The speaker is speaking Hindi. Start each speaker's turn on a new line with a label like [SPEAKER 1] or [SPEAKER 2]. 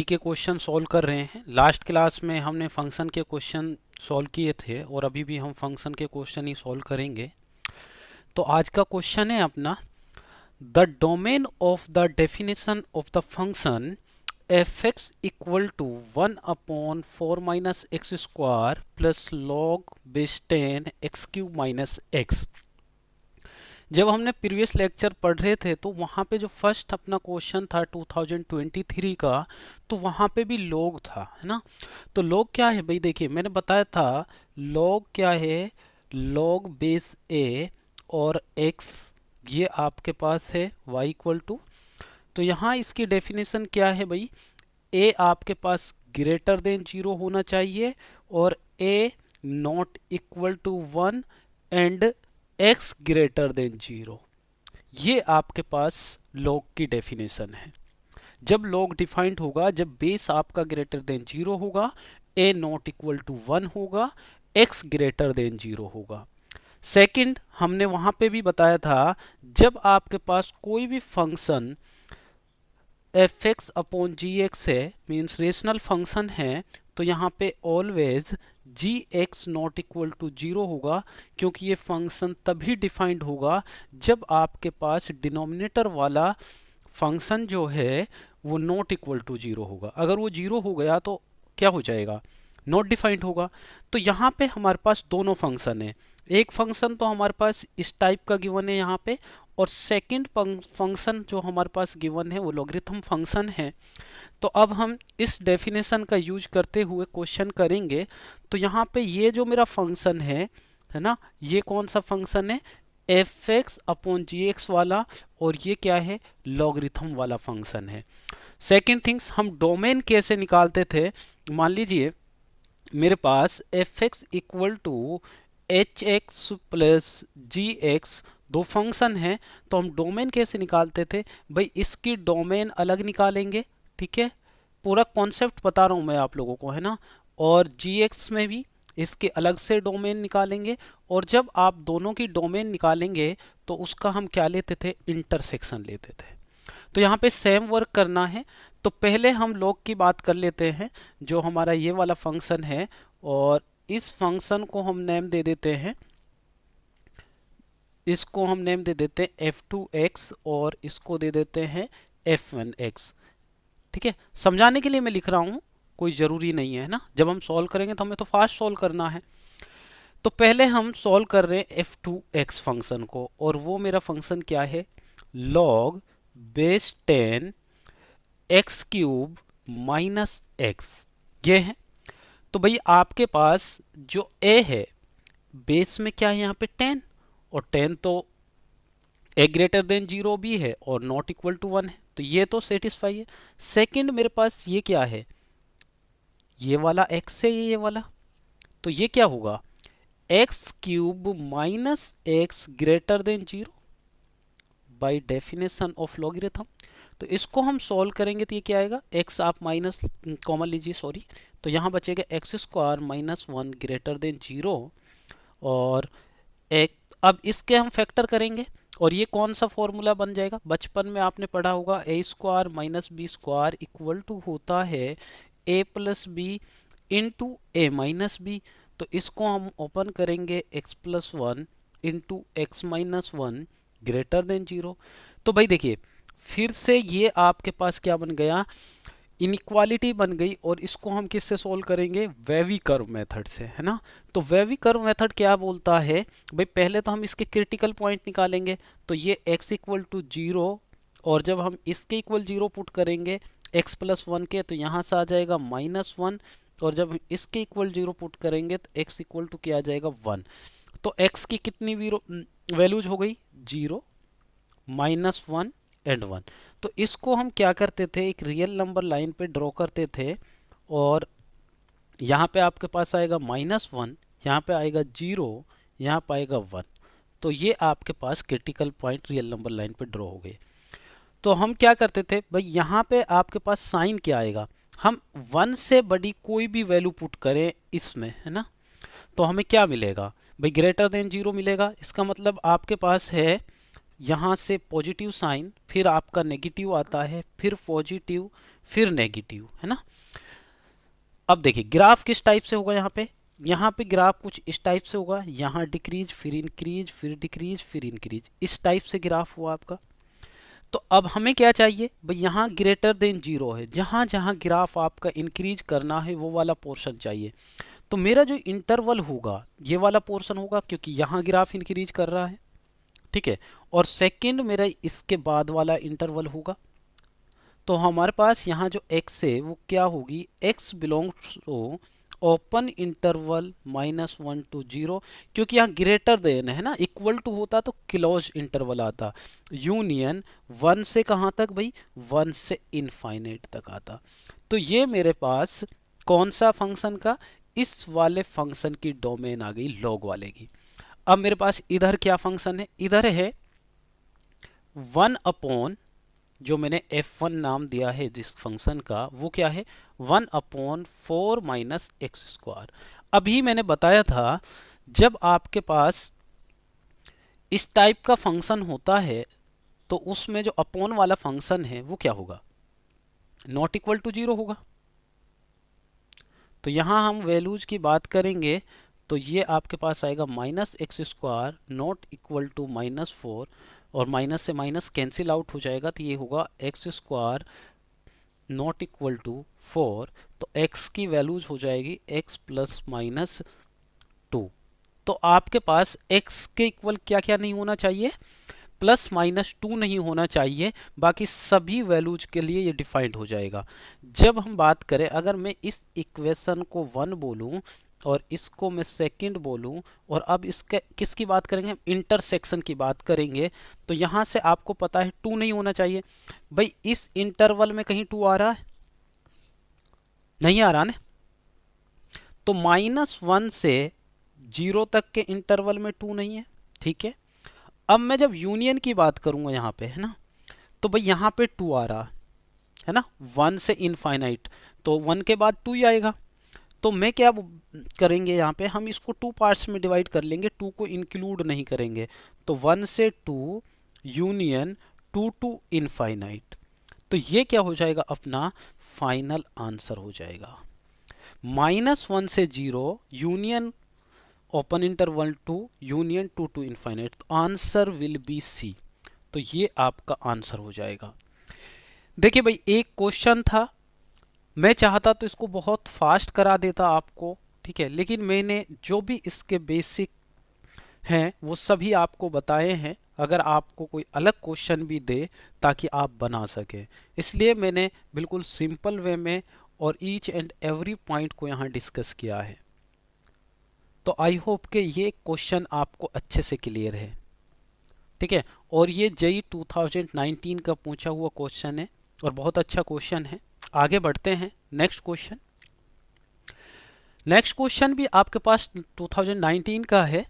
[SPEAKER 1] के क्वेश्चन सॉल्व कर रहे हैं। लास्ट क्लास में हमने फंक्शन के क्वेश्चन सॉल्व किए थे और अभी भी हम फंक्शन के क्वेश्चन ही सॉल्व करेंगे। तो आज का क्वेश्चन है अपना, the domain of the definition of the function f x equal to 1/4 - x² + log base 10 x³ - x। जब हमने प्रीवियस लेक्चर पढ़ रहे थे तो वहाँ पे जो फर्स्ट अपना क्वेश्चन था 2023 का, तो वहाँ पे भी लॉग था, है ना। तो लॉग क्या है भाई, देखिए मैंने बताया था लॉग क्या है, लॉग बेस a और x ये आपके पास है y इक्वल टू। तो यहाँ इसकी डेफिनेशन क्या है भाई, a आपके पास ग्रेटर देन 0 होना चाहिए और a not equal to 1 and x greater than 0। ये आपके पास लॉग की डेफिनेशन है। जब लॉग डिफाइंड होगा, जब बेस आपका ग्रेटर देन 0 होगा, a नॉट इक्वल टू 1 होगा, x ग्रेटर देन 0 होगा। सेकंड, हमने वहां पे भी बताया था जब आपके पास कोई भी function f x upon g x है, मीन्स रेशनल फंक्शन है, तो यहाँ पे always g x not equal to 0 होगा, क्योंकि ये फंक्शन तभी डिफाइंड होगा जब आपके पास डिनोमिनेटर वाला फंक्शन जो है वो नॉट इक्वल टू 0 होगा। अगर वो 0 हो गया तो क्या हो जाएगा, नॉट डिफाइंड होगा। तो यहाँ पे हमारे पास दोनों फंक्शन है, एक फंक्शन तो हमारे पास इस टाइप का गिवन है यहाँ पे, और सेकंड फंक्शन जो हमारे पास गिवन है वो लॉगरिथम फंक्शन है। तो अब हम इस डेफिनेशन का यूज करते हुए क्वेश्चन करेंगे। तो यहाँ पे ये जो मेरा फंक्शन है ना, ये कौन सा फंक्शन है, F x upon g x वाला, और ये क्या है, लॉगरिथम वाला फंक्शन है। सेकंड थिंग्स, हम डोमेन कैसे निकालते थे, मान लीजिए मेरे पास F x equal to H X plus G X दो फंक्शन है, तो हम डोमेन कैसे निकालते थे भाई, इसकी डोमेन अलग निकालेंगे, ठीक है, पूरा कॉन्सेप्ट बता रहा हूँ मैं आप लोगों को, है ना। और जी एक्स में भी इसके अलग से डोमेन निकालेंगे, और जब आप दोनों की डोमेन निकालेंगे तो उसका हम क्या लेते थे, इंटरसेक्शन लेते थे। तो यहाँ पे सेम वर्क करना है। तो पहले हम लॉग की बात कर लेते हैं, जो हमारा ये वाला फंक्शन है, और इस फंक्शन को हम नेम दे देते हैं, इसको हम नेम दे देते हैं f2x और इसको दे देते हैं f1x। ठीक है, समझाने के लिए मैं लिख रहा हूं, कोई जरूरी नहीं है ना। जब हम सॉल्व करेंगे तो हमें तो फास्ट सॉल्व करना है। तो पहले हम सॉल्व कर रहे हैं f2x फंक्शन को, और वो मेरा फंक्शन क्या है, log बेस 10 x³ - x, ये है। तो भाई आपके पास जो a है, बेस में क्या है यहाँ पे 10, और 10 तो a ग्रेटर देन 0 भी है और नॉट इक्वल टू 1 है, तो ये तो सेटिस्फाई है। सेकंड, मेरे पास ये क्या है, ये वाला x है, ये वाला, तो ये क्या होगा, x³ - x greater than 0 by definition of logarithm. तो इसको हम सॉल्व करेंगे तो ये क्या आएगा, x आप माइनस कॉमन लीजिए, सॉरी, तो यहाँ बचेगा x² - 1 ग्रेटर देन 0, और एक, अब इसके हम फैक्टर करेंगे, और ये कौन सा फॉर्मूला बन जाएगा, बचपन में आपने पढ़ा होगा, a² - b² इक्वल टू होता है a plus b into a minus b. तो इसको हम ओपन करेंगे x+1 into x-1 greater than 0। तो भाई देखिए, फिर से ये आपके पास क्या बन गया, इनइक्वालिटी बन गई, और इसको हम किससे सोल्व करेंगे, वेवी कर्व मेथड से, है ना। तो वेवी कर्व मेथड क्या बोलता है भाई, पहले तो हम इसके क्रिटिकल पॉइंट निकालेंगे, तो ये x इक्वल टू 0, और जब हम इसके इक्वल 0 पुट करेंगे x+1 के, तो यहाँ से आ जाएगा -1, और जब हम इसके इक्वल 0 पुट करेंगे तो x इक्वल टू क्या आ जाएगा 1। तो x की कितनी वैल्यूज हो गई, 0, -1 एंड 1। तो इसको हम क्या करते थे, एक रियल नंबर लाइन पे ड्रॉ करते थे, और यहाँ पे आपके पास आएगा -1, यहाँ पे आएगा 0, यहाँ पे आएगा 1। तो ये आपके पास critical point real number line पे ड्रॉ हो गए। तो हम क्या करते थे भाई, यहाँ पे आपके पास साइन क्या आएगा, हम 1 से बड़ी कोई भी वैल्यू पुट करें इसमें, है ना, तो हमें क्या मिलेगा भाई, ग्रेटर देन 0 मिलेगा। इसका मतलब आपके पास है यहाँ से पॉजिटिव साइन, फिर आपका नेगेटिव आता है, फिर पॉजिटिव, फिर नेगेटिव, है ना। अब देखिए ग्राफ किस टाइप से होगा यहाँ पे ग्राफ कुछ इस टाइप से होगा, यहाँ डिक्रीज फिर इंक्रीज फिर डिक्रीज फिर इंक्रीज, इस टाइप से ग्राफ हुआ आपका। तो अब हमें क्या चाहिए भाई, यहाँ ग्रेटर देन जीरो है, जहाँ जहाँ ग्राफ आपका इंक्रीज करना है वो वाला पोर्शन चाहिए। तो मेरा जो इंटरवल होगा ये वाला पोर्शन होगा, क्योंकि यहाँ ग्राफ इंक्रीज कर रहा है, ठीक है। और सेकंड मेरा इसके बाद वाला इंटरवल होगा। तो हमारे पास यहाँ जो x है वो क्या होगी, x belongs to open interval -1 to 0, क्योंकि यहाँ ग्रेटर देन है ना, इक्वल टू होता तो क्लोज इंटरवल आता, यूनियन 1 से कहाँ तक भाई, 1 से इनफाइनाइट तक आता। तो ये मेरे पास कौन सा फंक्शन का, इस वाले फंक्शन की डोमेन आ गई, लॉग वाले की। अब मेरे पास इधर क्या फंक्शन है, इधर है 1 जो मैंने f1 नाम दिया है जिस फंक्शन का, वो क्या है 1/4 - x²। अभी मैंने बताया था जब आपके पास इस टाइप का फंक्शन होता है तो उसमें जो अपॉन वाला फंक्शन है वो क्या होगा, नॉट इक्वल टू जीरो होगा। तो यहाँ हम वैल्यूज की बात करेंगे तो ये आपके पास आएगा -x² नॉट इक्वल टू -4, और माइनस से माइनस कैंसिल आउट हो जाएगा, तो ये होगा x² नॉट इक्वल टू 4। तो x की वैल्यूज हो जाएगी x ± 2। तो आपके पास x के इक्वल क्या क्या नहीं होना चाहिए, +-2 नहीं होना चाहिए, बाकी सभी वैल्यूज के लिए ये डिफाइंड हो जाएगा। जब हम बात करें, अगर मैं इस इक्वेशन को 1 बोलूं और इसको मैं सेकंड बोलूं, और अब इसके किसकी बात करेंगे, इंटरसेक्शन की बात करेंगे, तो यहाँ से आपको पता है 2 नहीं होना चाहिए। भाई इस इंटरवल में कहीं 2 आ रहा है, नहीं आ रहा ना। तो -1 से 0 तक के इंटरवल में 2 नहीं है, ठीक है। अब मैं जब यूनियन की बात करूंगा यहाँ पे, है ना, तो भाई यहाँ पे 2 आ रहा है ना, 1 से इनफाइनाइट, तो 1 के बाद 2 ही आएगा। तो मैं क्या करेंगे, यहाँ पे हम इसको 2 पार्ट्स में डिवाइड कर लेंगे, 2 को इंक्लूड नहीं करेंगे। तो 1 से 2 यूनियन 2 टू इनफाइनाइट। तो ये क्या हो जाएगा, अपना फाइनल आंसर हो जाएगा। -1 से 0 union open interval 2 union 2 to infinite, तो आंसर विल बी सी। तो ये आपका आंसर हो जाएगा। देखिए भाई एक क्वेश्चन था, मैं चाहता तो इसको बहुत फास्ट करा देता आपको, ठीक है, लेकिन मैंने जो भी इसके बेसिक हैं वो सभी आपको बताए हैं, अगर आपको कोई अलग क्वेश्चन भी दे ताकि आप बना सके, इसलिए मैंने बिल्कुल सिंपल वे में और ईच एंड एवरी पॉइंट को यहाँ डिस्कस किया है। तो आई होप कि ये क्वेश्चन आपको अच्छे से क्लियर है, ठीक है। और ये JEE 2019 का पूछा हुआ क्वेश्चन है और बहुत अच्छा क्वेश्चन है। आगे बढ़ते हैं, नेक्स्ट क्वेश्चन। नेक्स्ट क्वेश्चन भी आपके पास 2019 का है,